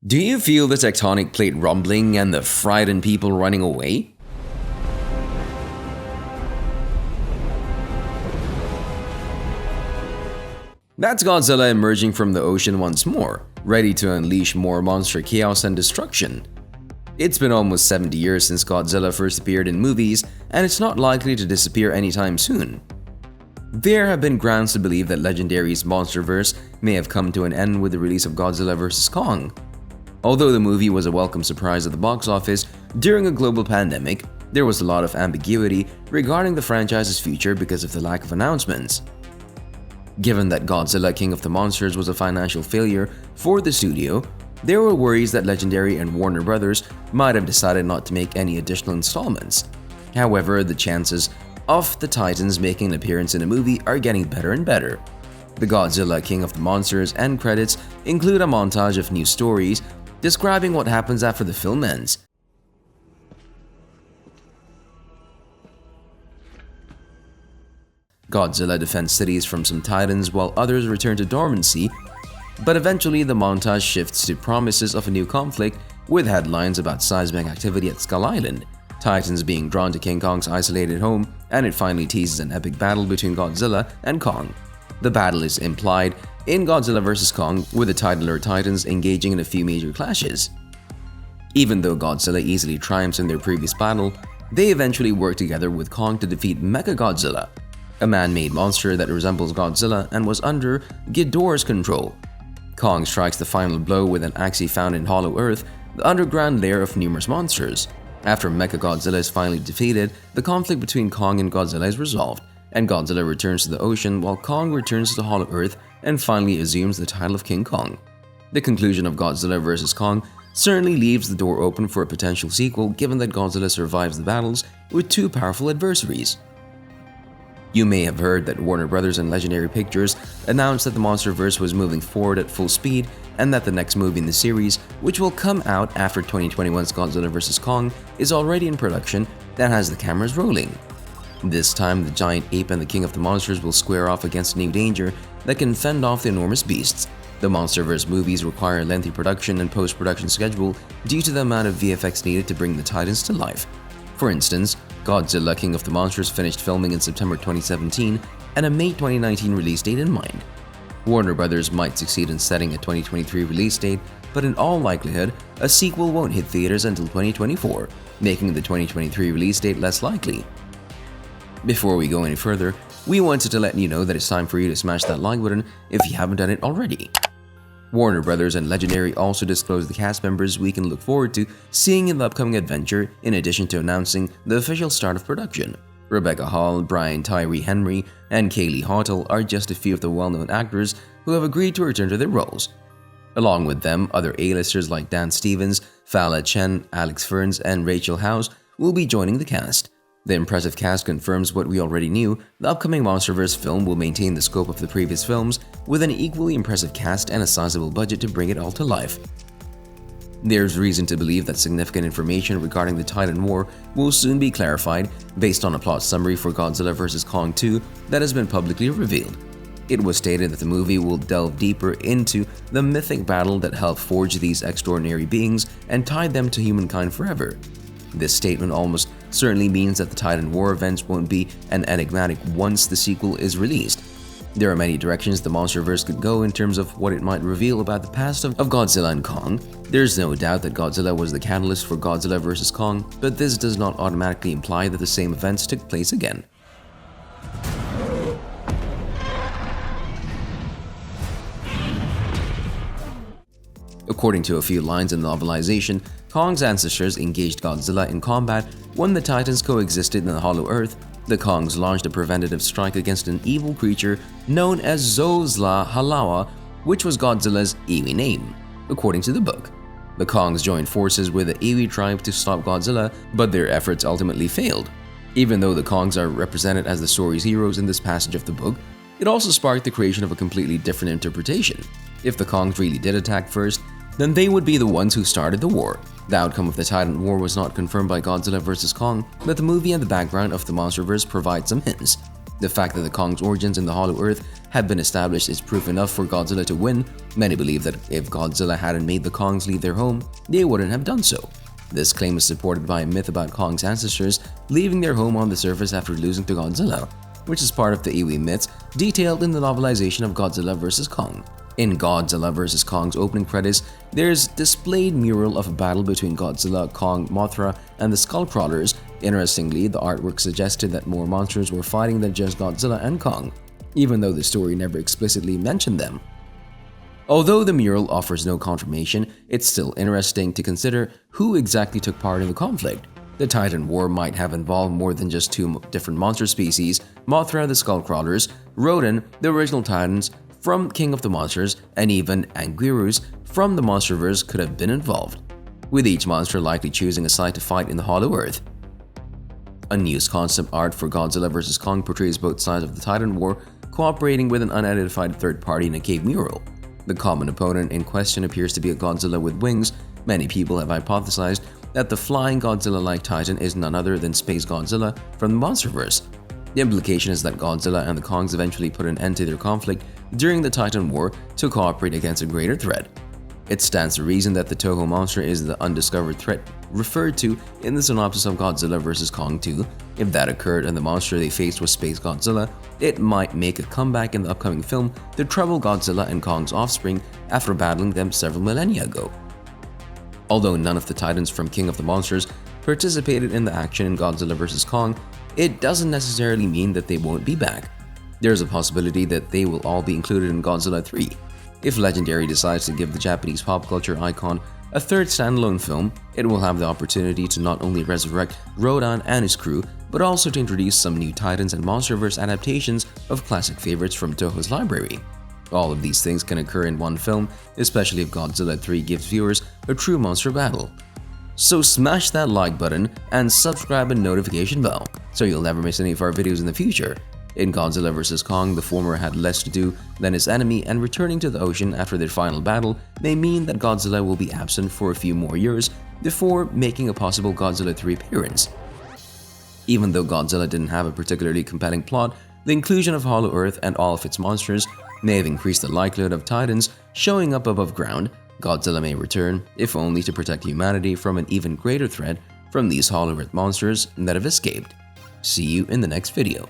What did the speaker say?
Do you feel the tectonic plate rumbling and the frightened people running away? That's Godzilla emerging from the ocean once more, ready to unleash more monster chaos and destruction. It's been almost 70 years since Godzilla first appeared in movies, and it's not likely to disappear anytime soon. There have been grounds to believe that Legendary's MonsterVerse may have come to an end with the release of Godzilla vs. Kong. Although the movie was a welcome surprise at the box office, during a global pandemic, there was a lot of ambiguity regarding the franchise's future because of the lack of announcements. Given that Godzilla King of the Monsters was a financial failure for the studio, there were worries that Legendary and Warner Brothers might have decided not to make any additional installments. However, the chances of the Titans making an appearance in a movie are getting better and better. The Godzilla King of the Monsters end credits include a montage of new stories describing what happens after the film ends. Godzilla defends cities from some titans while others return to dormancy, but eventually the montage shifts to promises of a new conflict with headlines about seismic activity at Skull Island, titans being drawn to King Kong's isolated home, and it finally teases an epic battle between Godzilla and Kong. The battle is implied in Godzilla vs. Kong, with the titular titans engaging in a few major clashes. Even though Godzilla easily triumphs in their previous battle, they eventually work together with Kong to defeat Mechagodzilla, a man-made monster that resembles Godzilla and was under Ghidorah's control. Kong strikes the final blow with an axe he found in Hollow Earth, the underground lair of numerous monsters. After Mechagodzilla is finally defeated, the conflict between Kong and Godzilla is resolved, and Godzilla returns to the ocean while Kong returns to Hollow Earth and finally assumes the title of King Kong. The conclusion of Godzilla vs. Kong certainly leaves the door open for a potential sequel, given that Godzilla survives the battles with two powerful adversaries. You may have heard that Warner Brothers and Legendary Pictures announced that the MonsterVerse was moving forward at full speed and that the next movie in the series, which will come out after 2021's Godzilla vs. Kong, is already in production and has the cameras rolling. This time, the giant ape and the king of the monsters will square off against a new danger that can fend off the enormous beasts. The MonsterVerse movies require a lengthy production and post-production schedule due to the amount of VFX needed to bring the titans to life. For instance, Godzilla King of the Monsters finished filming in September 2017 and a May 2019 release date in mind. Warner Brothers might succeed in setting a 2023 release date, but in all likelihood, a sequel won't hit theaters until 2024, making the 2023 release date less likely. Before we go any further, we wanted to let you know that it's time for you to smash that like button if you haven't done it already. Warner Brothers and Legendary also disclosed the cast members we can look forward to seeing in the upcoming adventure, in addition to announcing the official start of production. Rebecca Hall, Tyree Henry, and Kaylee Hottle are just a few of the well-known actors who have agreed to return to their roles. Along with them, other A-listers like Dan Stevens, Fala Chen, Alex Ferns, and Rachel House will be joining the cast. The impressive cast confirms what we already knew: the upcoming MonsterVerse film will maintain the scope of the previous films, with an equally impressive cast and a sizable budget to bring it all to life. There's reason to believe that significant information regarding the Titan War will soon be clarified based on a plot summary for Godzilla vs. Kong 2 that has been publicly revealed. It was stated that the movie will delve deeper into the mythic battle that helped forge these extraordinary beings and tied them to humankind forever. This statement almost certainly means that the Titan War events won't be an enigmatic once the sequel is released. There are many directions the MonsterVerse could go in terms of what it might reveal about the past of Godzilla and Kong. There's no doubt that Godzilla was the catalyst for Godzilla vs. Kong, but this does not automatically imply that the same events took place again. According to a few lines in the novelization, Kong's ancestors engaged Godzilla in combat when the Titans coexisted in the Hollow Earth. The Kongs launched a preventative strike against an evil creature known as Zozla Halawa, which was Godzilla's Iwi name, according to the book. The Kongs joined forces with the Iwi tribe to stop Godzilla, but their efforts ultimately failed. Even though the Kongs are represented as the story's heroes in this passage of the book, it also sparked the creation of a completely different interpretation. If the Kongs really did attack first, then they would be the ones who started the war. The outcome of the Titan War was not confirmed by Godzilla vs. Kong, but the movie and the background of the MonsterVerse provide some hints. The fact that the Kong's origins in the Hollow Earth had been established is proof enough for Godzilla to win. Many believe that if Godzilla hadn't made the Kongs leave their home, they wouldn't have done so. This claim is supported by a myth about Kong's ancestors leaving their home on the surface after losing to Godzilla, which is part of the Iwi myths detailed in the novelization of Godzilla vs. Kong. In Godzilla vs. Kong's opening credits, there's displayed mural of a battle between Godzilla, Kong, Mothra, and the Skullcrawlers. Interestingly, the artwork suggested that more monsters were fighting than just Godzilla and Kong, even though the story never explicitly mentioned them. Although the mural offers no confirmation, it's still interesting to consider who exactly took part in the conflict. The Titan War might have involved more than just two different monster species: Mothra the Skullcrawlers, Rodan, the original Titans from King of the Monsters, and even Anguirus from the MonsterVerse could have been involved, with each monster likely choosing a side to fight in the Hollow Earth. Unused concept art for Godzilla vs. Kong portrays both sides of the Titan War cooperating with an unidentified third party in a cave mural. The common opponent in question appears to be a Godzilla with wings. Many people have hypothesized that the flying Godzilla-like Titan is none other than Space Godzilla from the MonsterVerse. The implication is that Godzilla and the Kongs eventually put an end to their conflict during the Titan War to cooperate against a greater threat. It stands to reason that the Toho monster is the undiscovered threat referred to in the synopsis of Godzilla vs. Kong 2. If that occurred and the monster they faced was Space Godzilla, it might make a comeback in the upcoming film to trouble Godzilla and Kong's offspring after battling them several millennia ago. Although none of the Titans from King of the Monsters participated in the action in Godzilla vs. Kong, it doesn't necessarily mean that they won't be back. There's a possibility that they will all be included in Godzilla 3. If Legendary decides to give the Japanese pop culture icon a third standalone film, it will have the opportunity to not only resurrect Rodan and his crew, but also to introduce some new Titans and MonsterVerse adaptations of classic favorites from Toho's library. All of these things can occur in one film, especially if Godzilla 3 gives viewers a true monster battle. So smash that like button and subscribe and notification bell so you'll never miss any of our videos in the future. In Godzilla vs. Kong, the former had less to do than his enemy, and returning to the ocean after their final battle may mean that Godzilla will be absent for a few more years before making a possible Godzilla 3 appearance. Even though Godzilla didn't have a particularly compelling plot, the inclusion of Hollow Earth and all of its monsters may have increased the likelihood of Titans showing up above ground. Godzilla may return, if only to protect humanity from an even greater threat from these Hollow Earth monsters that have escaped. See you in the next video.